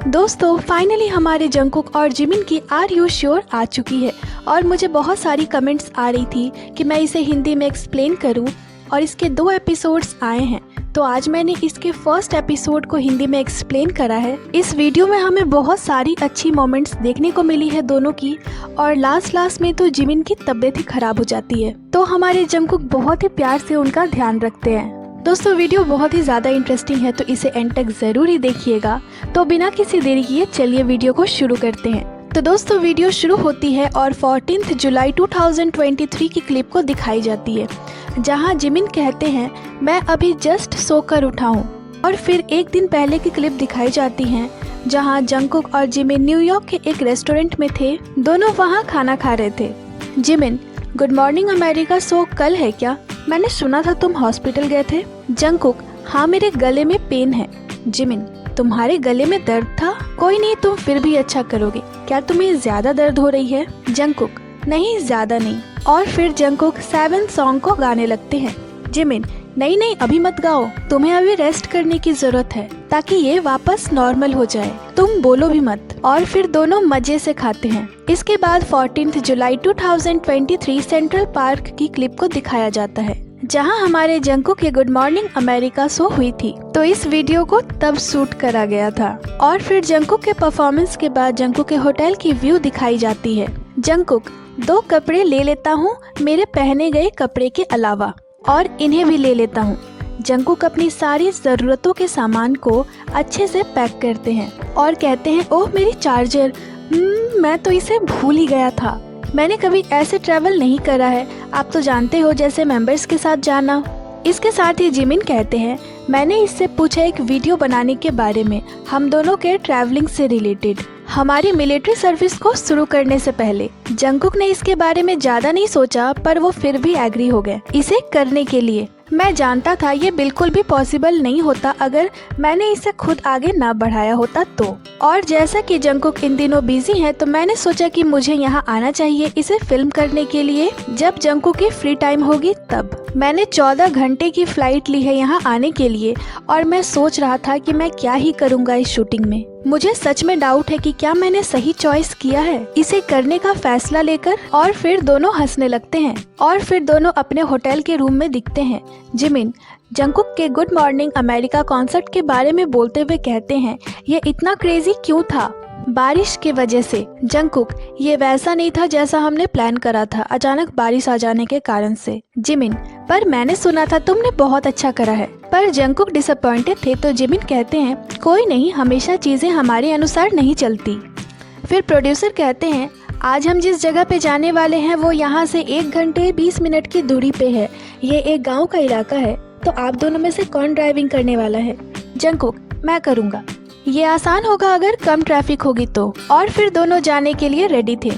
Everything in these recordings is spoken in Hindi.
दोस्तों फाइनली हमारे जंगकुक और जिमिन की आर यू श्योर आ चुकी है और मुझे बहुत सारी कमेंट्स आ रही थी कि मैं इसे हिंदी में एक्सप्लेन करूं और इसके 2 एपिसोड्स आए हैं। तो आज मैंने इसके फर्स्ट एपिसोड को हिंदी में एक्सप्लेन करा है। इस वीडियो में हमें बहुत सारी अच्छी मोमेंट्स देखने को मिली है दोनों की, और लास्ट में तो जिमिन की तबीयत ही खराब हो जाती है, तो हमारे जंगकुक बहुत ही प्यार से उनका ध्यान रखते हैं। दोस्तों वीडियो बहुत ही ज़्यादा इंटरेस्टिंग है, तो इसे एंड तक ज़रूर ही देखिएगा। तो बिना किसी देरी किए चलिए वीडियो को शुरू करते हैं। तो दोस्तों वीडियो शुरू होती है और 14 जुलाई 2023 की क्लिप को दिखाई जाती है, जहां जिमिन कहते हैं मैं अभी जस्ट सोकर उठा हूँ। और फिर एक दिन पहले की क्लिप दिखाई जाती है, जहां जंगकुक और जिमिन न्यूयॉर्क के एक रेस्टोरेंट में थे। दोनों वहां खाना खा रहे थे। Jimin, good morning America show कल है क्या? मैंने सुना था तुम हॉस्पिटल गए थे। जंगकुक, हाँ मेरे गले में पेन है। जिमिन, तुम्हारे गले में दर्द था? कोई नहीं, तुम फिर भी अच्छा करोगे। क्या तुम्हें ज्यादा दर्द हो रही है? जंगकुक, नहीं ज्यादा नहीं। और फिर जंगकुक 7 सॉन्ग को गाने लगते हैं। जिमिन, नहीं अभी मत गाओ, तुम्हें अभी रेस्ट करने की जरूरत है ताकि ये वापस नॉर्मल हो जाए, तुम बोलो भी मत। और फिर दोनों मजे से खाते हैं। इसके बाद 14 जुलाई 2023 सेंट्रल पार्क की क्लिप को दिखाया जाता है, जहां हमारे जंगकुक के गुड मॉर्निंग अमेरिका शो हुई थी। तो इस वीडियो को तब शूट करा गया था। और फिर जंगकुक के परफॉर्मेंस के बाद जंगकुक के होटल की व्यू दिखाई जाती है। जंगकुक, 2 कपड़े ले लेता हूँ मेरे पहने गए कपड़े के अलावा, और इन्हें भी ले लेता हूँ। जंगकुक अपनी सारी जरूरतों के सामान को अच्छे से पैक करते हैं और कहते हैं ओह मेरी चार्जर, मैं तो इसे भूल ही गया था। मैंने कभी ऐसे ट्रैवल नहीं करा है, आप तो जानते हो, जैसे मेंबर्स के साथ जाना। इसके साथ ही जिमिन कहते हैं मैंने इससे पूछा एक वीडियो बनाने के बारे में, हम दोनों के ट्रैवलिंग से रिलेटेड, हमारी मिलिट्री सर्विस को शुरू करने से पहले। जंगकुक ने इसके बारे में ज्यादा नहीं सोचा, पर वो फिर भी एग्री हो गए इसे करने के लिए। मैं जानता था ये बिल्कुल भी पॉसिबल नहीं होता अगर मैंने इसे खुद आगे ना बढ़ाया होता तो। और जैसा कि जंगकुक इन दिनों बिजी हैं, तो मैंने सोचा कि मुझे यहाँ आना चाहिए इसे फिल्म करने के लिए। जब जंगकुक की फ्री टाइम होगी तब। मैंने 14 घंटे की फ्लाइट ली है यहाँ आने के लिए, और मैं सोच रहा था कि मैं क्या ही करूँगा इस शूटिंग में। मुझे सच में डाउट है कि क्या मैंने सही चॉइस किया है इसे करने का फैसला लेकर। और फिर दोनों हंसने लगते हैं और फिर दोनों अपने होटल के रूम में दिखते हैं। जिमिन जंगकुक के गुड मॉर्निंग अमेरिका कॉन्सर्ट के बारे में बोलते हुए कहते हैं ये इतना क्रेजी क्यों था? बारिश की वजह से। जंगकुक, ये वैसा नहीं था जैसा हमने प्लान करा था, अचानक बारिश आ जाने के कारण से। जिमिन, पर मैंने सुना था तुमने बहुत अच्छा करा है। पर जंगकुक डिसअपॉइंटेड थे, तो जिमिन कहते हैं कोई नहीं, हमेशा चीजें हमारे अनुसार नहीं चलती। फिर प्रोड्यूसर कहते हैं आज हम जिस जगह पे जाने वाले हैं वो यहाँ से 1 घंटे 20 मिनट की दूरी पे है। ये एक गाँव का इलाका है, तो आप दोनों में से कौन ड्राइविंग करने वाला है? जंगकुक, मैं करूँगा, ये आसान होगा अगर कम ट्रैफिक होगी तो। और फिर दोनों जाने के लिए रेडी थे।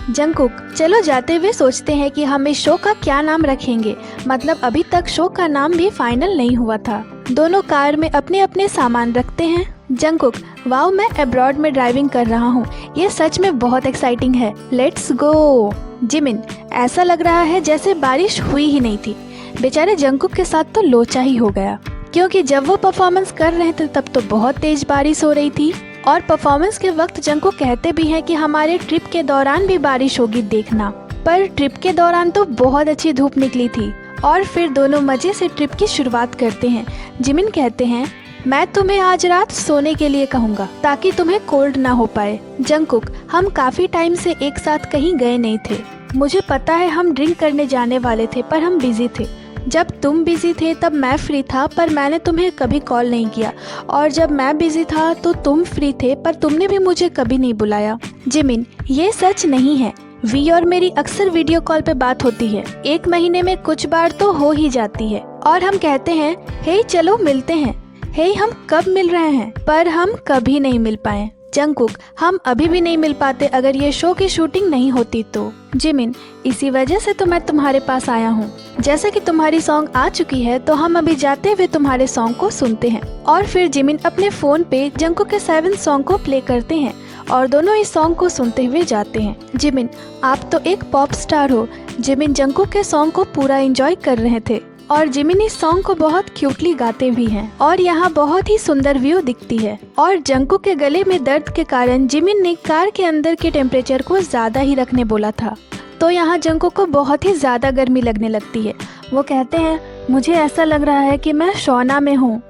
जंगकुक, चलो जाते हुए सोचते हैं कि हम इस शो का क्या नाम रखेंगे, मतलब अभी तक शो का नाम भी फाइनल नहीं हुआ था। दोनों कार में अपने अपने सामान रखते हैं। जंगकुक, वाओ मैं अब्रॉड में ड्राइविंग कर रहा हूँ, ये सच में बहुत एक्साइटिंग है, लेट्स गो। जिमिन, ऐसा लग रहा है जैसे बारिश हुई ही नहीं थी। बेचारे जंगकुक के साथ तो लोचा ही हो गया, क्योंकि जब वो परफॉर्मेंस कर रहे थे तब तो बहुत तेज बारिश हो रही थी। और परफॉर्मेंस के वक्त जंगकुक कहते भी हैं कि हमारे ट्रिप के दौरान भी बारिश होगी देखना। पर ट्रिप के दौरान तो बहुत अच्छी धूप निकली थी। और फिर दोनों मजे से ट्रिप की शुरुआत करते हैं। जिमिन कहते हैं मैं तुम्हें आज रात सोने के लिए कहूँगा ताकि तुम्हें कोल्ड ना हो पाए। जंगकुक, हम काफी टाइम से एक साथ कहीं गए नहीं थे। मुझे पता है हम ड्रिंक करने जाने वाले थे, पर हम बिजी थे। जब तुम बिजी थे तब मैं फ्री था, पर मैंने तुम्हें कभी कॉल नहीं किया। और जब मैं बिजी था तो तुम फ्री थे, पर तुमने भी मुझे कभी नहीं बुलाया। जिमिन, ये सच नहीं है, वी और मेरी अक्सर वीडियो कॉल पे बात होती है, 1 महीने में कुछ बार तो हो ही जाती है। और हम कहते हैं हे चलो मिलते हैं, हे हम कब मिल रहे हैं, पर हम कभी नहीं मिल पाए। जंगकुक, हम अभी भी नहीं मिल पाते अगर ये शो की शूटिंग नहीं होती तो। जिमिन, इसी वजह से तो मैं तुम्हारे पास आया हूँ। जैसे कि तुम्हारी सॉन्ग आ चुकी है, तो हम अभी जाते हुए तुम्हारे सॉन्ग को सुनते हैं। और फिर जिमिन अपने फोन पे जंगकुक के 7 सॉन्ग को प्ले करते हैं और दोनों इस सॉन्ग को सुनते हुए जाते हैं। जिमिन, आप तो एक पॉप स्टार हो। जिमिन जंगकुक के सॉन्ग को पूरा एंजॉय कर रहे थे। और जिमिन इस सॉन्ग को बहुत क्यूटली गाते भी हैं और यहाँ बहुत ही सुंदर व्यू दिखती है। और जंकुक के गले में दर्द के कारण जिमिन ने कार के अंदर के टेम्परेचर को ज्यादा ही रखने बोला था, तो यहाँ जंकुक को बहुत ही ज्यादा गर्मी लगने लगती है। वो कहते हैं मुझे ऐसा लग रहा है कि मैं शौना में हूँ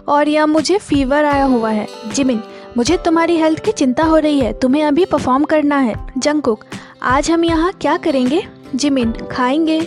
और यह मुझे फीवर आया हुआ है। जिमिन, मुझे तुम्हारी हेल्थ की चिंता हो रही है, तुम्हें अभी परफॉर्म करना है। जंकुक, आज हम यहाँ क्या करेंगे? जिमिन, खाएंगे।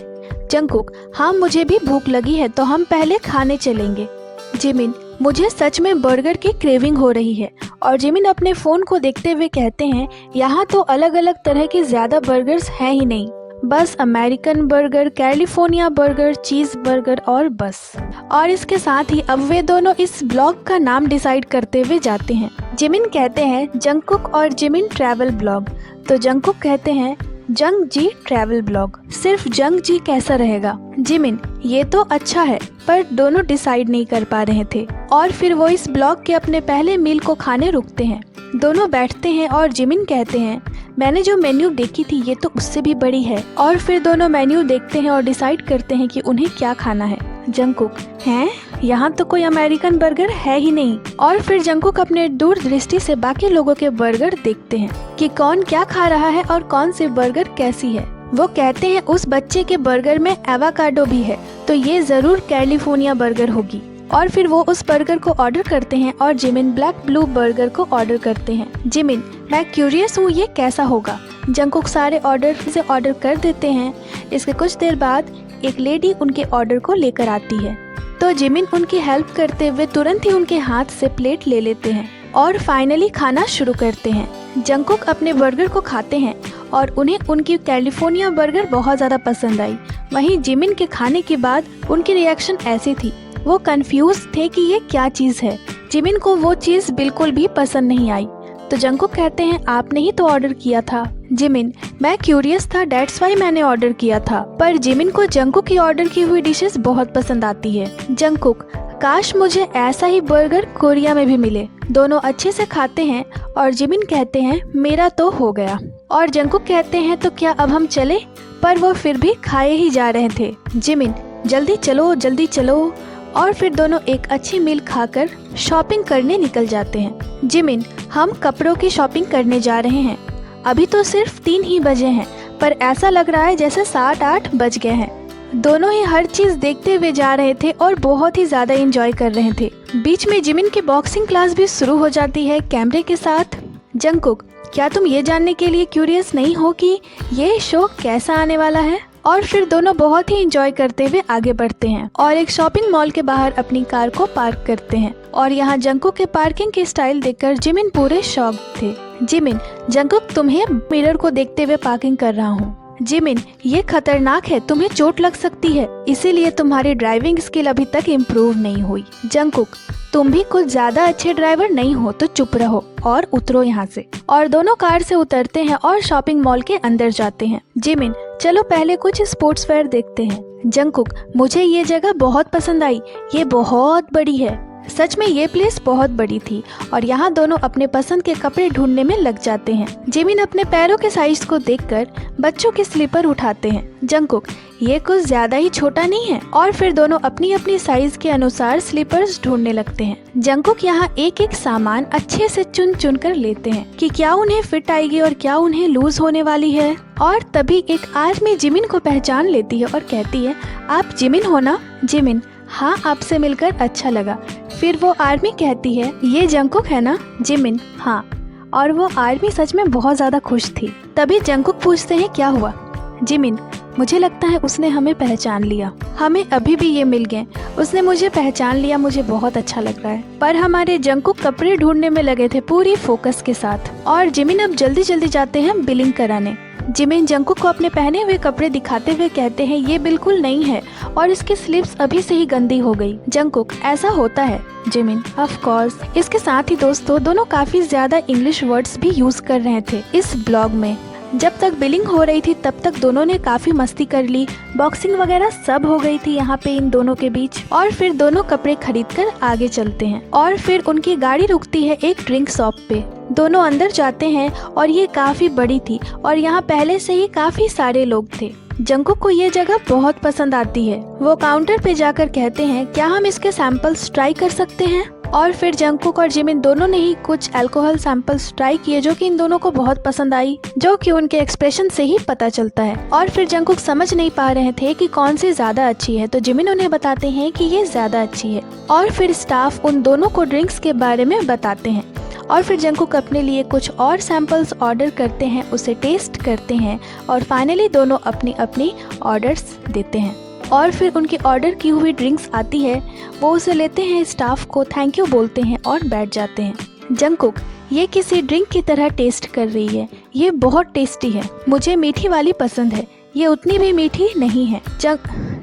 जंकुक, हाँ मुझे भी भूख लगी है, तो हम पहले खाने चलेंगे। जिमिन, मुझे सच में बर्गर की क्रेविंग हो रही है। और जिमिन अपने फोन को देखते हुए कहते हैं यहाँ तो अलग अलग तरह के ज्यादा बर्गर्स हैं ही नहीं, बस अमेरिकन बर्गर, कैलिफोर्निया बर्गर, चीज बर्गर और बस। और इसके साथ ही अब वे दोनों इस ब्लॉग का नाम डिसाइड करते हुए जाते हैं। जिमिन कहते हैं जंकुक और जिमिन ट्रैवल ब्लॉग, तो जंकुक कहते हैं जंग जी ट्रैवल ब्लॉग। सिर्फ जंग जी कैसा रहेगा? जिमिन, ये तो अच्छा है, पर दोनों डिसाइड नहीं कर पा रहे थे। और फिर वो इस ब्लॉग के अपने पहले मील को खाने रुकते हैं। दोनों बैठते हैं और जिमिन कहते हैं मैंने जो मेन्यू देखी थी ये तो उससे भी बड़ी है। और फिर दोनों मेन्यू देखते हैं और डिसाइड करते हैं कि उन्हें क्या खाना है। जंकुक, हैं? यहाँ तो कोई अमेरिकन बर्गर है ही नहीं। और फिर जंकुक अपने दूरदृष्टि से बाकी लोगों के बर्गर देखते हैं कि कौन क्या खा रहा है और कौन सी बर्गर कैसी है। वो कहते हैं उस बच्चे के बर्गर में एवोकाडो भी है, तो ये जरूर कैलिफोर्निया बर्गर होगी। और फिर वो उस बर्गर को ऑर्डर करते हैं और जिमिन ब्लैक ब्लू बर्गर को ऑर्डर करते हैं। जिमिन, मैं क्यूरियस हूँ ये कैसा होगा। जंकुक सारे ऑर्डर से ऑर्डर कर देते हैं। इसके कुछ देर बाद एक लेडी उनके ऑर्डर को लेकर आती है, तो जिमिन उनकी हेल्प करते हुए तुरंत ही उनके हाथ से प्लेट ले लेते हैं और फाइनली खाना शुरू करते हैं। जंकुक अपने बर्गर को खाते हैं और उन्हें उनकी कैलिफोर्निया बर्गर बहुत ज़्यादा पसंद आई। वहीं जिमिन के खाने के बाद उनकी रिएक्शन ऐसी थी, वो कंफ्यूज थे कि ये क्या चीज़ है। जिमिन को वो चीज़ बिल्कुल भी पसंद नहीं आई, तो जंकुक कहते हैं आपने ही तो ऑर्डर किया था। जिमिन, मैं क्यूरियस था, डेट्स वाई मैंने ऑर्डर किया था। पर जिमिन को जंकुक की ऑर्डर की हुई डिशेस बहुत पसंद आती है। जंकुक, काश मुझे ऐसा ही बर्गर कोरिया में भी मिले। दोनों अच्छे से खाते हैं और जिमिन कहते हैं मेरा तो हो गया। और जंकुक कहते हैं तो क्या अब हम चले? पर वो फिर भी खाए ही जा रहे थे। जिमिन, जल्दी चलो जल्दी चलो। और फिर दोनों एक अच्छी मील खाकर शॉपिंग करने निकल जाते हैं। जिमिन, हम कपड़ों की शॉपिंग करने जा रहे हैं। अभी तो सिर्फ 3 ही बजे हैं, पर ऐसा लग रहा है जैसे 7-8 बज गए हैं। दोनों ही हर चीज देखते हुए जा रहे थे और बहुत ही ज्यादा एंजॉय कर रहे थे। बीच में जिमिन की बॉक्सिंग क्लास भी शुरू हो जाती है कैमरे के साथ। जंकुक, क्या तुम ये जानने के लिए क्यूरियस नहीं हो कि ये शो कैसा आने वाला है? और फिर दोनों बहुत ही एंजॉय करते हुए आगे बढ़ते हैं और एक शॉपिंग मॉल के बाहर अपनी कार को पार्क करते हैं। और यहाँ जंकुक के पार्किंग के स्टाइल देखकर जिमिन पूरे शॉक थे। जिमिन, जंकुक तुम्हें मिरर को देखते हुए पार्किंग कर रहा हूँ। जिमिन, ये खतरनाक है, तुम्हें चोट लग सकती है, इसीलिए तुम्हारी ड्राइविंग स्किल अभी तक इम्प्रूव नहीं हुई। जंकुक, तुम भी कुछ ज्यादा अच्छे ड्राइवर नहीं हो, तो चुप रहो और उतरो यहाँ से। और दोनों कार से उतरते हैं और शॉपिंग मॉल के अंदर जाते हैं। जिमिन, चलो पहले कुछ स्पोर्ट्स वेयर देखते हैं। जंकुक, मुझे ये जगह बहुत पसंद आई, ये बहुत बड़ी है। सच में ये प्लेस बहुत बड़ी थी और यहाँ दोनों अपने पसंद के कपड़े ढूंढने में लग जाते हैं। जिमिन अपने पैरों के साइज को देखकर बच्चों के स्लीपर उठाते हैं। जंकुक, ये कुछ ज्यादा ही छोटा नहीं है? और फिर दोनों अपनी अपनी साइज के अनुसार स्लीपर्स ढूंढने लगते हैं। जंकुक यहाँ एक एक सामान अच्छे से चुन चुन कर लेते हैं कि क्या उन्हें फिट आएगी और क्या उन्हें लूज होने वाली है। और तभी एक आदमी जिमिन को पहचान लेती है और कहती है आप जिमिन हो ना? जिमिन, हाँ आपसे मिलकर अच्छा लगा। फिर वो आर्मी कहती है ये जंकुक है ना? जिमिन, हाँ। और वो आर्मी सच में बहुत ज्यादा खुश थी। तभी जंकुक पूछते हैं क्या हुआ? जिमिन, मुझे लगता है उसने हमें पहचान लिया, हमें अभी भी ये मिल गए, उसने मुझे पहचान लिया, मुझे बहुत अच्छा लग रहा है। पर हमारे जंकुक कपड़े ढूंढने में लगे थे पूरी फोकस के साथ और जिमिन अब जल्दी जल्दी जाते हैं बिलिंग कराने। जिमिन जंकुक को अपने पहने हुए कपड़े दिखाते हुए कहते हैं ये बिल्कुल नहीं है और इसकी स्लीव्स अभी से ही गंदी हो गई। जंकुक, ऐसा होता है। Jimin, of course. इसके साथ ही दोस्तों दोनों काफी ज्यादा इंग्लिश वर्ड्स भी यूज कर रहे थे इस ब्लॉग में। जब तक बिलिंग हो रही थी तब तक दोनों ने काफी मस्ती कर ली, बॉक्सिंग वगैरह सब हो गई थी यहाँ पे इन दोनों के बीच। और फिर दोनों कपड़े खरीदकर आगे चलते हैं और फिर उनकी गाड़ी रुकती है एक ड्रिंक शॉप पे। दोनों अंदर जाते हैं और ये काफी बड़ी थी और यहाँ पहले से ही काफी सारे लोग थे। जंकुक को ये जगह बहुत पसंद आती है। वो काउंटर पे जाकर कहते हैं क्या हम इसके सैंपल्स ट्राई कर सकते हैं। और फिर जंकुक और जिमिन दोनों ने ही कुछ अल्कोहल सैंपल्स ट्राई किए जो कि इन दोनों को बहुत पसंद आई, जो कि उनके एक्सप्रेशन से ही पता चलता है। और फिर जंकुक समझ नहीं पा रहे थे कि कौन सी ज्यादा अच्छी है, तो जिमिन उन्हें बताते हैं कि ये ज्यादा अच्छी है। और फिर स्टाफ उन दोनों को ड्रिंक्स के बारे में बताते हैं। और फिर जंकुक अपने लिए कुछ और सैंपल्स ऑर्डर करते हैं, उसे टेस्ट करते हैं और फाइनली दोनों अपनी अपनी ऑर्डर्स देते हैं। और फिर उनकी ऑर्डर की हुई ड्रिंक्स आती है, वो उसे लेते हैं, स्टाफ को थैंक यू बोलते हैं और बैठ जाते हैं। जंकुक ये किसी ड्रिंक की तरह टेस्ट कर रही है, ये बहुत टेस्टी है, मुझे मीठी वाली पसंद है, ये उतनी भी मीठी नहीं है।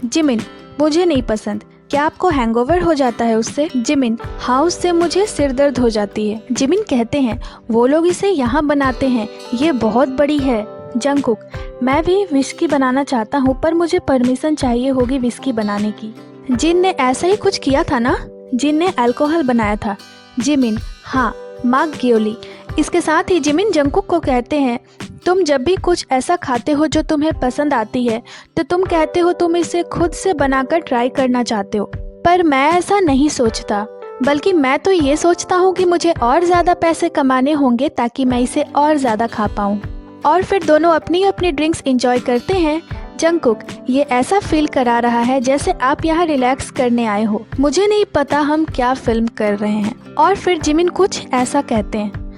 जिमिन मुझे नहीं पसंद, क्या आपको हैंगओवर हो जाता है उससे। जिमिन हाँ, उससे मुझे सिर दर्द हो जाती है। जिमिन कहते हैं वो लोग इसे यहाँ बनाते हैं, ये बहुत बड़ी है। जंकुक मैं भी विस्की बनाना चाहता हूँ पर मुझे परमिशन चाहिए होगी विस्की बनाने की। जिन ने ऐसा ही कुछ किया था ना, जिन ने अल्कोहल बनाया था। जिमिन हाँ, मार्क गियोली। इसके साथ ही जिमिन जंकुक को कहते हैं तुम जब भी कुछ ऐसा खाते हो जो तुम्हें पसंद आती है तो तुम कहते हो तुम इसे खुद से बनाकर ट्राई करना चाहते हो, पर मैं ऐसा नहीं सोचता, बल्कि मैं तो ये सोचता हूँ कि मुझे और ज़्यादा पैसे कमाने होंगे ताकि मैं इसे और ज़्यादा खा पाऊँ। और फिर दोनों अपनी अपनी ड्रिंक्स एंजॉय करते हैं। जंकुक ये ऐसा फील करा रहा है जैसे आप यहाँ रिलैक्स करने आए हो, मुझे नहीं पता हम क्या फिल्म कर रहे हैं। और फिर जिमिन कुछ ऐसा कहते हैं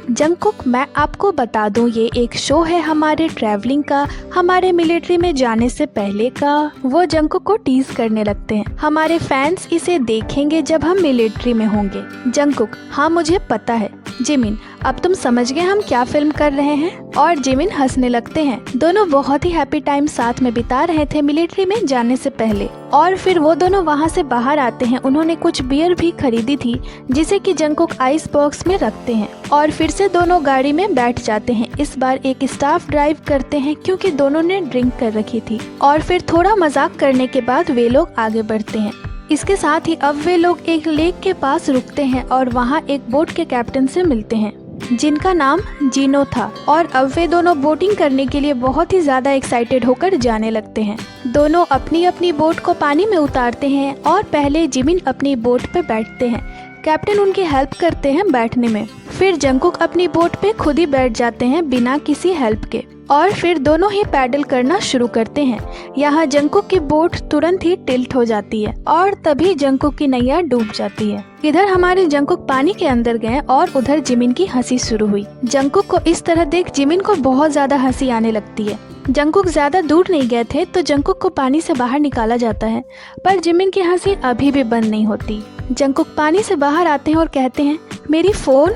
जंकुक मैं आपको बता दूं ये एक शो है हमारे ट्रैवलिंग का, हमारे मिलिट्री में जाने से पहले का। वो जंकुक को टीज करने लगते हैं, हमारे फैंस इसे देखेंगे जब हम मिलिट्री में होंगे। जंकुक हाँ मुझे पता है। जिमिन अब तुम समझ गए हम क्या फिल्म कर रहे हैं। और जिमिन हंसने लगते हैं। दोनों बहुत ही हैप्पी टाइम साथ में बिता रहे थे मिलिट्री में जाने से पहले। और फिर वो दोनों वहाँ से बाहर आते हैं, उन्होंने कुछ बियर भी खरीदी थी जिसे कि जंकुक आइस बॉक्स में रखते हैं। और फिर से दोनों गाड़ी में बैठ जाते हैं। इस बार एक स्टाफ ड्राइव करते हैं क्योंकि दोनों ने ड्रिंक कर रखी थी। और फिर थोड़ा मजाक करने के बाद वे लोग आगे बढ़ते हैं। इसके साथ ही अब वे लोग एक लेक के पास रुकते हैं और वहाँ एक बोट के कैप्टन से मिलते हैं जिनका नाम जीनो था। और अब वे दोनों बोटिंग करने के लिए बहुत ही ज्यादा एक्साइटेड होकर जाने लगते हैं। दोनों अपनी अपनी बोट को पानी में उतारते हैं और पहले जिमिन अपनी बोट पे बैठते हैं, कैप्टन उनकी हेल्प करते हैं बैठने में। फिर जंकुक अपनी बोट पे खुद ही बैठ जाते हैं बिना किसी हेल्प के। और फिर दोनों ही पैडल करना शुरू करते हैं। यहाँ जंकुक की बोट तुरंत ही टिल्ट हो जाती है और तभी जंकुक की नैया डूब जाती है। इधर हमारे जंकुक पानी के अंदर गए और उधर जिमिन की हंसी शुरू हुई। जंकुक को इस तरह देख जिमिन को बहुत ज्यादा हंसी आने लगती है। जंकुक ज्यादा दूर नहीं गए थे तो जंकुक को पानी से बाहर निकाला जाता है, पर जिमिन की हंसी अभी भी बंद नहीं होती। जंकुक पानी से बाहर आते हैं और कहते हैं मेरी फोन,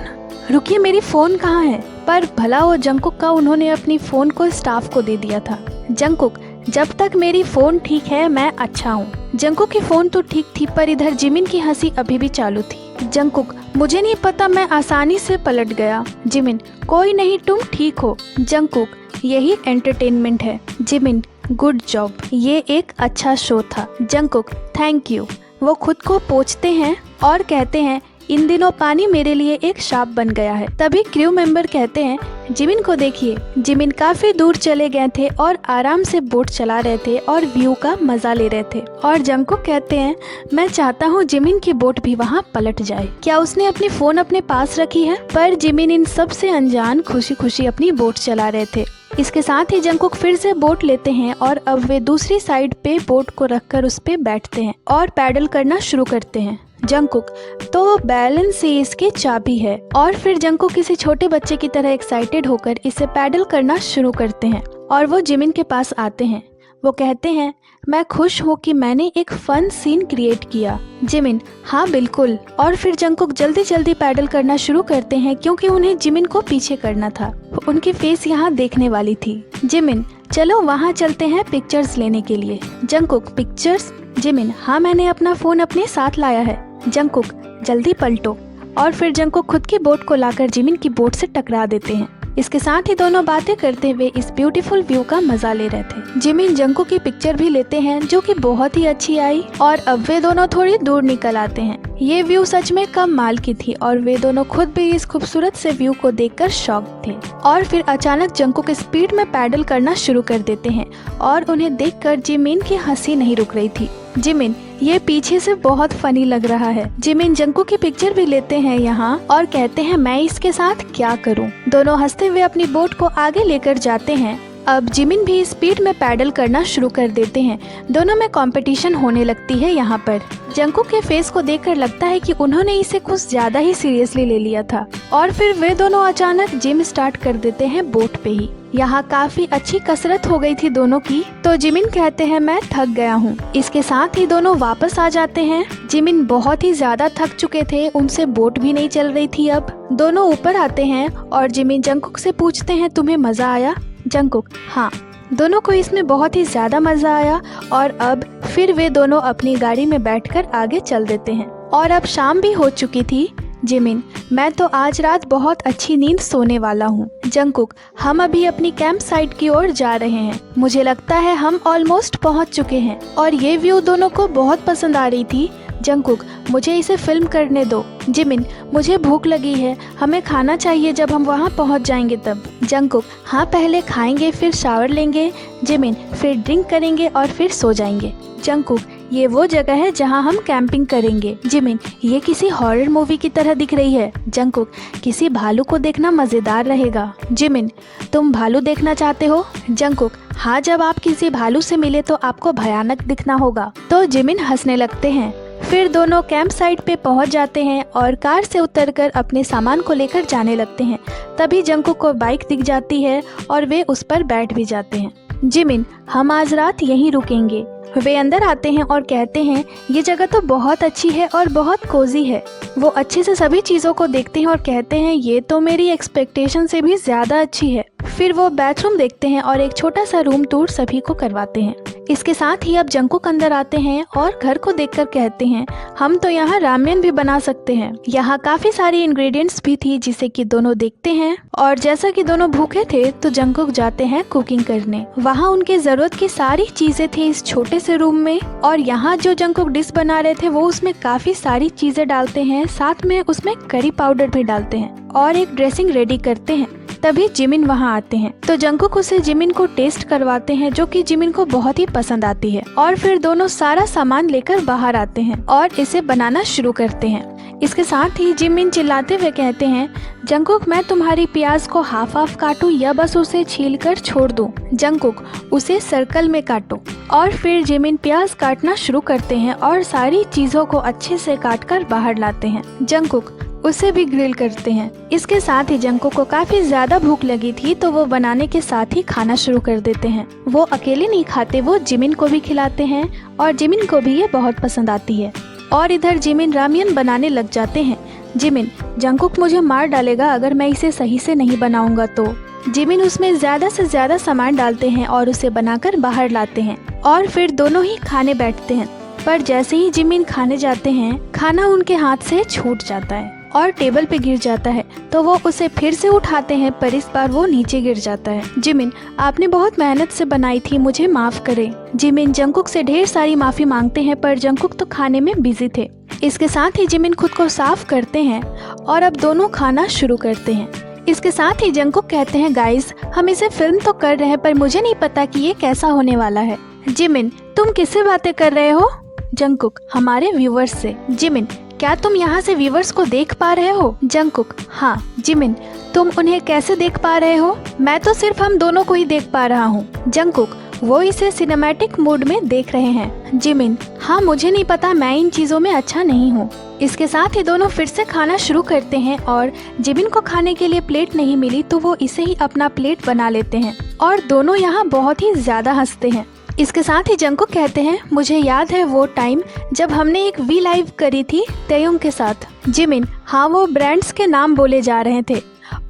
रुकिए मेरी फोन कहाँ है। पर भला वो जंकुक का, उन्होंने अपनी फोन को स्टाफ को दे दिया था। जंकुक जब तक मेरी फोन ठीक है मैं अच्छा हूँ। जंकुक की फोन तो ठीक थी पर इधर जिमिन की हंसी अभी भी चालू थी। जंकुक मुझे नहीं पता, मैं आसानी से पलट गया। जिमिन कोई नहीं, तुम ठीक हो। जंकुक यही एंटरटेनमेंट है। जिमिन गुड जॉब, ये एक अच्छा शो था। Jungkook thank you. वो खुद को पोंछते हैं और कहते हैं इन दिनों पानी मेरे लिए एक शाप बन गया है। तभी क्रू मेंबर कहते हैं जिमिन को देखिए। जिमिन काफी दूर चले गए थे और आराम से बोट चला रहे थे और व्यू का मजा ले रहे थे। और जंकुक कहते हैं मैं चाहता हूँ जिमिन की बोट भी वहाँ पलट जाए। क्या उसने अपनी फोन अपने पास रखी है? पर जिमिन इन सब से अनजान खुशी खुशी अपनी बोट चला रहे थे। इसके साथ ही जंकुक फिर से बोट लेते हैं और अब वे दूसरी साइड पे बोट को रखकर उस पे बैठते हैं और पैडल करना शुरू करते हैं। जंकुक तो बैलेंस ही इसकी चाबी है। और फिर जंकुक किसी छोटे बच्चे की तरह एक्साइटेड होकर इसे पैडल करना शुरू करते हैं और वो जिमिन के पास आते हैं। वो कहते हैं मैं खुश हूँ कि मैंने एक फन सीन क्रिएट किया। जिमिन हाँ बिल्कुल। और फिर जंकुक जल्दी जल्दी पैडल करना शुरू करते हैं क्योंकि उन्हें जिमिन को पीछे करना था। उनकी फेस यहाँ देखने वाली थी। जिमिन चलो वहाँ चलते हैं पिक्चर्स लेने के लिए। Jungkook pictures? जिमिन हाँ मैंने अपना फोन अपने साथ लाया है। जंकुक जल्दी पलटो। और फिर जंकुक खुद की बोट को लाकर जिमिन की बोट से टकरा देते हैं। इसके साथ ही दोनों बातें करते हुए इस ब्यूटीफुल व्यू का मजा ले रहे थे। जिमिन जंकुक की पिक्चर भी लेते हैं जो कि बहुत ही अच्छी आई और अब वे दोनों थोड़ी दूर निकल आते हैं। ये व्यू सच में कमाल की थी और वे दोनों खुद भी इस खूबसूरत से व्यू को देखकर शॉक थे। और फिर अचानक जंकुक स्पीड में पैडल करना शुरू कर देते हैं और उन्हें देखकर जिमिन की हंसी नहीं रुक रही थी। जिमिन, ये पीछे से बहुत फनी लग रहा है। जिमिन जंकुक की पिक्चर भी लेते हैं यहाँ और कहते हैं मैं इसके साथ क्या करूँ। दोनों हंसते हुए अपनी बोट को आगे लेकर जाते हैं। अब जिमिन भी स्पीड में पैडल करना शुरू कर देते हैं। दोनों में कंपटीशन होने लगती है यहाँ पर। जंकुक के फेस को देखकर लगता है कि उन्होंने इसे कुछ ज्यादा ही सीरियसली ले लिया था और फिर वे दोनों अचानक जिम स्टार्ट कर देते हैं बोट पे ही। यहाँ काफी अच्छी कसरत हो गई थी दोनों की, तो जिमिन कहते हैं मैं थक गया हूँ। इसके साथ ही दोनों वापस आ जाते हैं। जिमिन बहुत ही ज्यादा थक चुके थे, उनसे बोट भी नहीं चल रही थी। अब दोनों ऊपर आते हैं और जिमिन जंकुक से पूछते हैं तुम्हें मजा आया? जंकुक, हाँ। दोनों को इसमें बहुत ही ज्यादा मजा आया और अब फिर वे दोनों अपनी गाड़ी में बैठकर आगे चल देते हैं। और अब शाम भी हो चुकी थी। जिमिन, मैं तो आज रात बहुत अच्छी नींद सोने वाला हूँ। जंकुक, हम अभी अपनी कैंप साइट की ओर जा रहे हैं। मुझे लगता है हम ऑलमोस्ट पहुँच चुके हैं। और ये व्यू दोनों को बहुत पसंद आ रही थी। जंकुक, मुझे इसे फिल्म करने दो। जिमिन, मुझे भूख लगी है, हमें खाना चाहिए जब हम वहाँ पहुँच जाएंगे तब। जंकुक, हाँ पहले खाएंगे फिर शावर लेंगे। जिमिन, फिर ड्रिंक करेंगे और फिर सो जाएंगे। जंकुक, ये वो जगह है जहाँ हम कैंपिंग करेंगे। जिमिन, ये किसी हॉरर मूवी की तरह दिख रही है। जंकुक, किसी भालू को देखना मजेदार रहेगा। जिमिन, तुम भालू देखना चाहते हो? जंकुक, हाँ जब आप किसी भालू से मिले तो आपको भयानक दिखना होगा। तो जिमिन हंसने लगते हैं। फिर दोनों कैंप साइट पे पहुंच जाते हैं और कार से उतरकर अपने सामान को लेकर जाने लगते हैं। तभी जंकुक को बाइक दिख जाती है और वे उस पर बैठ भी जाते हैं। जिमिन, हम आज रात यहीं रुकेंगे। वे अंदर आते हैं और कहते हैं ये जगह तो बहुत अच्छी है और बहुत कोजी है। वो अच्छे से सभी चीज़ों को देखते हैं और कहते हैं ये तो मेरी एक्सपेक्टेशन से भी ज़्यादा अच्छी है। फिर वो बाथरूम देखते हैं और एक छोटा सा रूम टूर सभी को करवाते हैं। इसके साथ ही अब जंकुक अंदर आते हैं और घर को देखकर कहते हैं हम तो यहाँ रामेन भी बना सकते हैं। यहाँ काफी सारी इंग्रेडिएंट्स भी थी जिसे कि दोनों देखते हैं और जैसा कि दोनों भूखे थे तो जंकुक जाते हैं कुकिंग करने। वहाँ उनके जरूरत की सारी चीजें थी इस छोटे से रूम में और यहाँ जो जंकुक डिश बना रहे थे वो उसमें काफी सारी चीजें डालते हैं, साथ में उसमें करी पाउडर भी डालते हैं और एक ड्रेसिंग रेडी करते हैं। तभी जिमिन वहाँ आते हैं तो जंकुक उसे जिमिन को टेस्ट करवाते हैं जो कि जिमिन को बहुत ही पसंद आती है। और फिर दोनों सारा सामान लेकर बाहर आते हैं और इसे बनाना शुरू करते हैं। इसके साथ ही जिमिन चिल्लाते हुए कहते हैं जंकुक, मैं तुम्हारी प्याज को हाफ काटूं या बस उसे छील कर छोड़ दूं? जंकुक, उसे सर्कल में काटो। और फिर जिमिन प्याज काटना शुरू करते हैं और सारी चीजों को अच्छे से काट कर बाहर लाते हैं। जंकुक उसे भी ग्रिल करते हैं। इसके साथ ही जंकुक को काफी ज्यादा भूख लगी थी तो वो बनाने के साथ ही खाना शुरू कर देते हैं। वो अकेले नहीं खाते, वो जिमिन को भी खिलाते हैं और जिमिन को भी ये बहुत पसंद आती है। और इधर जिमिन रामियन बनाने लग जाते हैं। जिमिन, जंकुक मुझे मार डालेगा अगर मैं इसे सही से नहीं बनाऊंगा तो। जिमिन उसमें ज्यादा से ज्यादा सामान डालते हैं और उसे बनाकर बाहर लाते हैं और फिर दोनों ही खाने बैठते हैं। पर जैसे ही जिमिन खाने जाते हैं खाना उनके हाथ से छूट जाता है और टेबल पे गिर जाता है तो वो उसे फिर से उठाते हैं पर इस बार वो नीचे गिर जाता है। जिमिन, आपने बहुत मेहनत से बनाई थी, मुझे माफ करें। जिमिन जंकुक से ढेर सारी माफी मांगते हैं पर जंकुक तो खाने में बिजी थे। इसके साथ ही जिमिन खुद को साफ करते हैं और अब दोनों खाना शुरू करते हैं। इसके साथ ही जंकुक कहते हैं गाइस, हम इसे फिल्म तो कर रहे हैं पर मुझे नहीं पता कि ये कैसा होने वाला है। जिमिन, तुम किससे बातें कर रहे हो? जंकुक, हमारे व्यूवर्स से। जिमिन, क्या तुम यहाँ से व्यूवर्स को देख पा रहे हो? जंकुक, हाँ। जिमिन, तुम उन्हें कैसे देख पा रहे हो? मैं तो सिर्फ हम दोनों को ही देख पा रहा हूँ। जंकुक, वो इसे सिनेमैटिक मूड में देख रहे हैं। जिमिन, हाँ मुझे नहीं पता, मैं इन चीजों में अच्छा नहीं हूँ। इसके साथ ही दोनों फिर से खाना शुरू करते हैं और जिमिन को खाने के लिए प्लेट नहीं मिली तो वो इसे ही अपना प्लेट बना लेते हैं और दोनों यहाँ बहुत ही ज्यादा हंसते हैं। इसके साथ ही जंकुक कहते हैं मुझे याद है वो टाइम जब हमने एक वी लाइव करी थी तयुंग के साथ। जिमिन, हाँ वो ब्रांड्स के नाम बोले जा रहे थे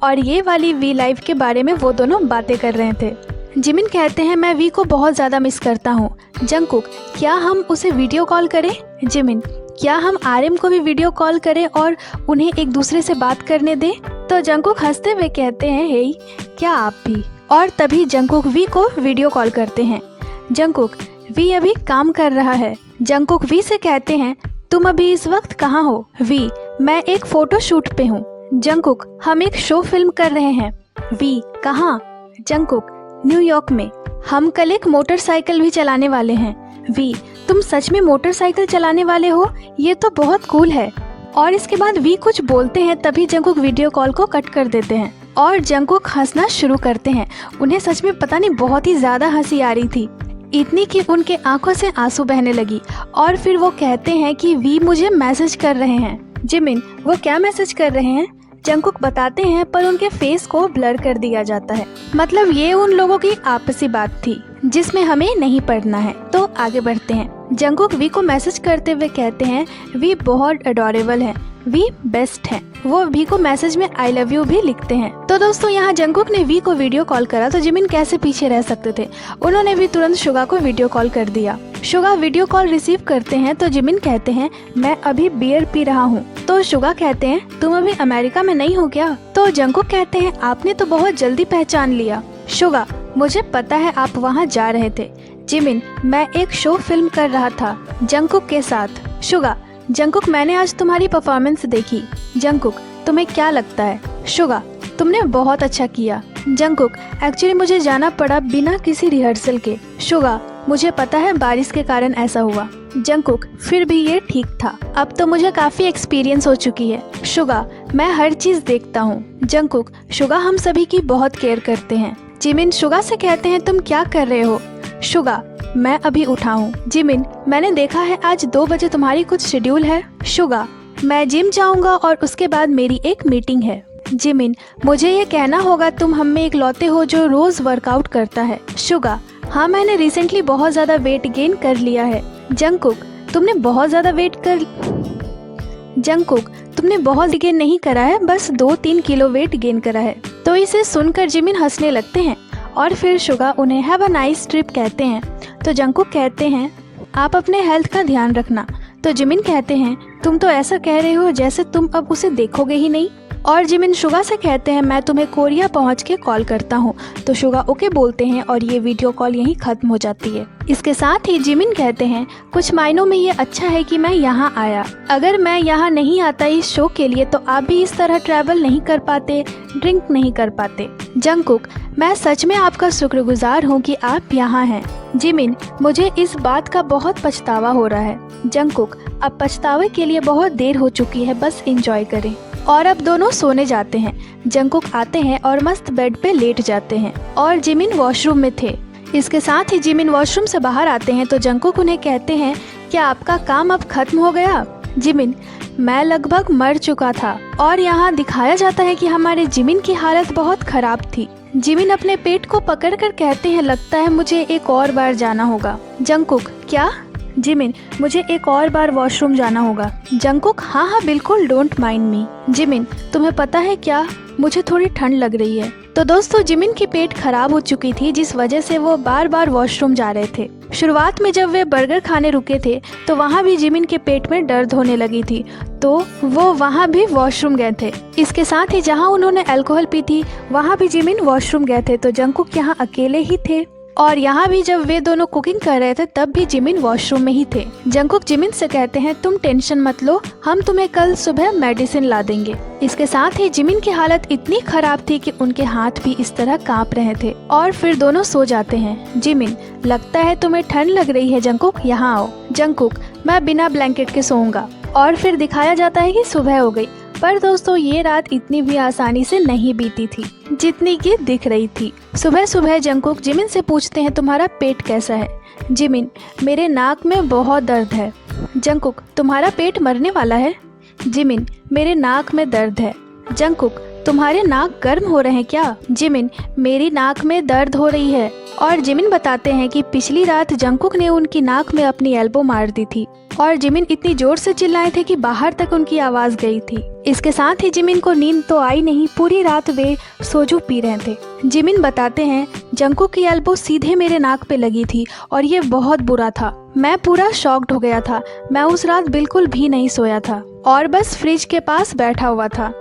और ये वाली वी लाइव के बारे में वो दोनों बातें कर रहे थे। जिमिन कहते हैं मैं वी को बहुत ज़्यादा मिस करता हूँ। जंकुक, क्या हम उसे वीडियो कॉल करें? जिमिन, क्या हम आरएम को भी वीडियो कॉल करें और उन्हें एक दूसरे से बात करने दें? तो जंकुक हंसते हुए कहते हैं, हे क्या आप भी। और तभी जंकुक वी को वीडियो कॉल करते हैं। जंकुक वी अभी काम कर रहा है। जंकुक वी से कहते हैं, तुम अभी इस वक्त कहाँ हो? वी, मैं एक फोटो शूट पे हूँ। जंकुक, हम एक शो फिल्म कर रहे हैं। वी, कहाँ? जंकुक, न्यूयॉर्क में। हम कल एक मोटरसाइकिल भी चलाने वाले हैं। वी, तुम सच में मोटरसाइकिल चलाने वाले हो? ये तो बहुत कूल है। और इसके बाद वी कुछ बोलते हैं, तभी जंकुक वीडियो कॉल को कट कर देते हैं और जंकुक हंसना शुरू करते हैं। उन्हें सच में पता नहीं बहुत ही ज्यादा हंसी आ रही थी, इतनी कि उनके आंखों से आंसू बहने लगी। और फिर वो कहते हैं कि वी मुझे मैसेज कर रहे हैं। जिमिन, वो क्या मैसेज कर रहे हैं? जंकुक बताते हैं, पर उनके फेस को ब्लर कर दिया जाता है। मतलब ये उन लोगों की आपसी बात थी जिसमें हमें नहीं पढ़ना है। तो आगे बढ़ते हैं। जंकुक वी को मैसेज करते हुए कहते हैं, वी बहुत अडोरेबल है, वी बेस्ट है। वो वी को मैसेज में आई लव यू भी लिखते हैं। तो दोस्तों, यहाँ जंकुक ने वी को वीडियो कॉल करा तो जिमिन कैसे पीछे रह सकते थे। उन्होंने भी तुरंत शुगा को वीडियो कॉल कर दिया। शुगा वीडियो कॉल रिसीव करते हैं तो जिमिन कहते हैं, मैं अभी बियर पी रहा हूँ। तो शुगा कहते हैं, तुम अभी अमेरिका में नहीं हो क्या? तो जंकुक कहते हैं, आपने तो बहुत जल्दी पहचान लिया। शुगा, मुझे पता है आप वहाँ जा रहे थे। जिमिन, मैं एक शो फिल्म कर रहा था जंकुक के साथ। शुगा, जंकुक, मैंने आज तुम्हारी परफॉर्मेंस देखी। जंकुक, तुम्हें क्या लगता है? शुगा, तुमने बहुत अच्छा किया। जंकुक, एक्चुअली मुझे जाना पड़ा बिना किसी रिहर्सल के। शुगा, मुझे पता है बारिश के कारण ऐसा हुआ। जंकुक, फिर भी ये ठीक था, अब तो मुझे काफी एक्सपीरियंस हो चुकी है। शुगा, मैं हर चीज देखता हूँ। जंकुक, शुगा हम सभी की बहुत केयर करते हैं। जिमिन शुगा से कहते हैं, तुम क्या कर रहे हो? शुगा, मैं अभी उठा हूँ। जिमिन, मैंने देखा है आज 2 बजे तुम्हारी कुछ शेड्यूल है। शुगा, मैं जिम जाऊंगा और उसके बाद मेरी एक मीटिंग है। जिमिन, मुझे ये कहना होगा तुम हम में इकलौते हो जो रोज वर्कआउट करता है। शुगा, हाँ, मैंने रिसेंटली बहुत ज्यादा वेट गेन कर लिया है। जंकुक, तुमने बहुत ज्यादा वेट कर जंकुक, तुमने बहुत गेन नहीं करा है, बस 2-3 किलो वेट गेन करा है। तो इसे सुनकर जिमिन हंसने लगते हैं और फिर शुगा उन्हें हैव अ नाइस ट्रिप कहते हैं। तो जंकुक कहते हैं, आप अपने हेल्थ का ध्यान रखना। तो जिमिन कहते हैं, तुम तो ऐसा कह रहे हो जैसे तुम अब उसे देखोगे ही नहीं। और जिमिन शुगा से कहते हैं, मैं तुम्हें कोरिया पहुंच के कॉल करता हूं। तो शुगा ओके बोलते हैं और ये वीडियो कॉल यहीं खत्म हो जाती है। इसके साथ ही जिमिन कहते हैं, कुछ मायनों में ये अच्छा है कि मैं यहाँ आया। अगर मैं यहाँ नहीं आता इस शो के लिए तो आप भी इस तरह ट्रैवल नहीं कर पाते, ड्रिंक नहीं कर पाते। जंकुक, मैं सच में आपका शुक्रगुजार हूँ कि आप यहाँ हैं। जिमिन, मुझे इस बात का बहुत पछतावा हो रहा है। जंकुक, अब पछतावे के लिए बहुत देर हो चुकी है, बस एंजॉय करें। और अब दोनों सोने जाते हैं। जंकुक आते हैं और मस्त बेड पे लेट जाते हैं और जिमिन वॉशरूम में थे। इसके साथ ही जिमिन वॉशरूम से बाहर आते हैं तो जंकुक उन्हें कहते हैं, क्या आपका काम अब खत्म हो गया? जिमिन, मैं लगभग मर चुका था। और यहाँ दिखाया जाता है कि हमारे जिमिन की हालत बहुत खराब थी। जिमिन अपने पेट को पकड़कर कहते हैं, लगता है मुझे एक और बार जाना होगा। जंकुक, क्या? जिमिन, मुझे एक और बार वॉशरूम जाना होगा। जंकुक, हाँ हाँ बिल्कुल, डोंट माइंड मी। जिमिन, तुम्हें पता है क्या, मुझे थोड़ी ठंड लग रही है। तो दोस्तों, जिमिन की पेट खराब हो चुकी थी जिस वजह से वो बार बार वॉशरूम जा रहे थे। शुरुआत में जब वे बर्गर खाने रुके थे तो वहाँ भी जिमिन के पेट में दर्द होने लगी थी, तो वो वहाँ भी वॉशरूम गए थे। इसके साथ ही जहाँ उन्होंने अल्कोहल पी थी वहाँ भी जिमिन वॉशरूम गए थे। तो जंकुक यहाँ अकेले ही थे और यहाँ भी जब वे दोनों कुकिंग कर रहे थे तब भी जिमिन वॉशरूम में ही थे। जंकुक जिमिन से कहते हैं, तुम टेंशन मत लो, हम तुम्हें कल सुबह मेडिसिन ला देंगे। इसके साथ ही जिमिन की हालत इतनी खराब थी कि उनके हाथ भी इस तरह कांप रहे थे और फिर दोनों सो जाते हैं। जिमिन, लगता है तुम्हें ठंड लग रही है जंकुक, यहाँ आओ। जंकुक, मैं बिना ब्लैंकेट के सोऊंगा। और फिर दिखाया जाता है कि सुबह हो गई। पर दोस्तों, ये रात इतनी भी आसानी से नहीं बीती थी जितनी कि दिख रही थी। सुबह सुबह जंकुक जिमिन से पूछते हैं, तुम्हारा पेट कैसा है? जिमिन, मेरे नाक में बहुत दर्द है। जंकुक, तुम्हारा पेट मरने वाला है? जिमिन, मेरे नाक में दर्द है। जंकुक, तुम्हारे नाक गर्म हो रहे हैं क्या? जिमिन, मेरी नाक में दर्द हो रही है। और जिमिन बताते हैं कि पिछली रात जंकुक ने उनकी नाक में अपनी एल्बो मार दी थी और जिमिन इतनी जोर से चिल्लाए थे कि बाहर तक उनकी आवाज गई थी। इसके साथ ही जिमिन को नींद तो आई नहीं, पूरी रात वे सोजू पी रहे थे। जिमिन बताते हैं, जंकुक की एल्बो सीधे मेरे नाक पे लगी थी और ये बहुत बुरा था। मैं पूरा शॉक्ड हो गया था। मैं उस रात बिल्कुल भी नहीं सोया था और बस फ्रिज के पास बैठा हुआ था।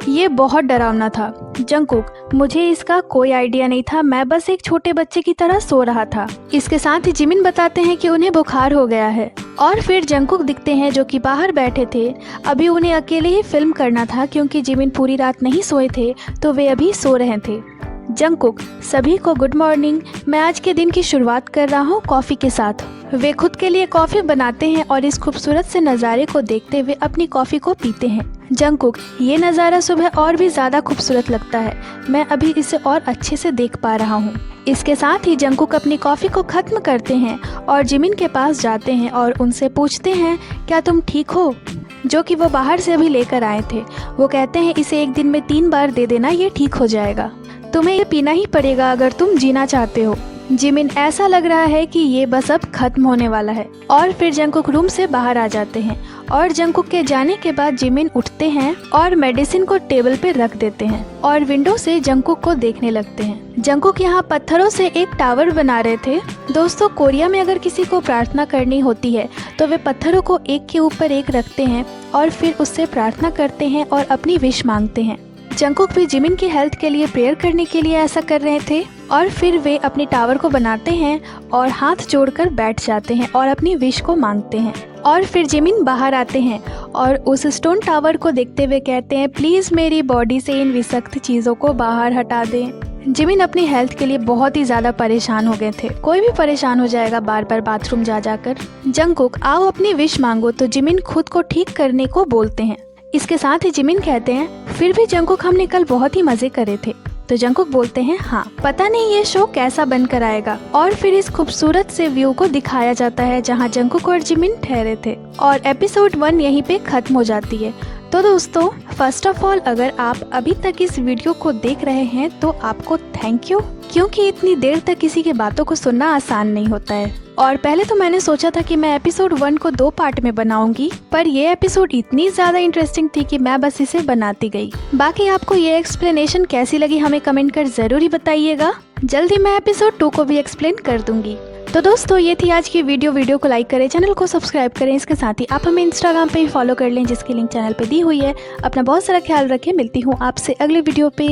ये बहुत डरावना था। जंगकुक, मुझे इसका कोई आइडिया नहीं था, मैं बस एक छोटे बच्चे की तरह सो रहा था। इसके साथ ही जिमिन बताते हैं कि उन्हें बुखार हो गया है और फिर जंगकुक दिखते हैं जो कि बाहर बैठे थे। अभी उन्हें अकेले ही फिल्म करना था क्योंकि जिमिन पूरी रात नहीं सोए थे तो वे अभी सो रहे थे। जंगकुक, सभी को गुड मॉर्निंग, मैं आज के दिन की शुरुआत कर रहा हूँ कॉफ़ी के साथ। वे खुद के लिए कॉफ़ी बनाते हैं और इस खूबसूरत से नज़ारे को देखते हुए अपनी कॉफ़ी को पीते हैं। जंगकुक, ये नज़ारा सुबह और भी ज़्यादा खूबसूरत लगता है, मैं अभी इसे और अच्छे से देख पा रहा हूँ। इसके साथ ही जंगकुक अपनी कॉफ़ी को ख़त्म करते हैं और जिमिन के पास जाते हैं और उनसे पूछते हैं, क्या तुम ठीक हो, जो कि वो बाहर से अभी लेकर आए थे। वो कहते हैं इसे एक दिन में 3 बार दे देना, ये ठीक हो जाएगा, तुम्हें ये पीना ही पड़ेगा अगर तुम जीना चाहते हो। जिमिन, ऐसा लग रहा है कि ये बस अब खत्म होने वाला है। और फिर जंगकुक रूम से बाहर आ जाते हैं और जंगकुक के जाने के बाद जिमिन उठते हैं और मेडिसिन को टेबल पे रख देते हैं और विंडो से जंगकुक को देखने लगते हैं। जंगकुक यहाँ पत्थरों से एक टावर बना रहे थे। दोस्तों, कोरिया में अगर किसी को प्रार्थना करनी होती है तो वे पत्थरों को एक के ऊपर एक रखते हैं और फिर उससे प्रार्थना करते हैं और अपनी विश मांगते हैं। जंगकुक भी जिमिन की हेल्थ के लिए प्रेयर करने के लिए ऐसा कर रहे थे और फिर वे अपने टावर को बनाते हैं और हाथ जोड़कर बैठ जाते हैं और अपनी विश को मांगते हैं। और फिर जिमिन बाहर आते हैं और उस स्टोन टावर को देखते हुए कहते हैं, प्लीज़ मेरी बॉडी से इन विषाक्त चीज़ों को बाहर हटा दें। जिमिन अपनी हेल्थ के लिए बहुत ही ज़्यादा परेशान हो गए थे, कोई भी परेशान हो जाएगा बार बार बाथरूम जा जाकर। जंगकुक, आओ अपनी विश मांगो, तो जिमिन खुद को ठीक करने को बोलते हैं। इसके साथ ही जिमिन कहते हैं, फिर भी जंगकुक, हमने कल बहुत ही मजे करे थे। तो जंगकुक बोलते हैं, हाँ, पता नहीं ये शो कैसा बनकर आएगा। और फिर इस खूबसूरत से व्यू को दिखाया जाता है जहाँ जंगकुक और जिमिन ठहरे थे और एपिसोड 1 यहीं पे खत्म हो जाती है। तो दोस्तों, फर्स्ट ऑफ ऑल, अगर आप अभी तक इस वीडियो को देख रहे हैं तो आपको थैंक यू, क्योंकि इतनी देर तक किसी की बातों को सुनना आसान नहीं होता है। और पहले तो मैंने सोचा था कि मैं एपिसोड 1 को 2 पार्ट में बनाऊंगी, पर ये एपिसोड इतनी ज़्यादा इंटरेस्टिंग थी कि मैं बस इसे बनाती गई। बाकी आपको ये एक्सप्लेनेशन कैसी लगी हमें कमेंट कर ज़रूर बताइएगा, जल्दी मैं एपिसोड 2 को भी एक्सप्लेन कर दूंगी। तो दोस्तों, ये थी आज की वीडियो को लाइक करें, चैनल को सब्सक्राइब करें, इसके साथ ही आप हमें इंस्टाग्राम पे भी फॉलो कर लें जिसकी लिंक चैनल पे दी हुई है। अपना बहुत सारा ख्याल रखें, मिलती हूँ आपसे अगले वीडियो पे।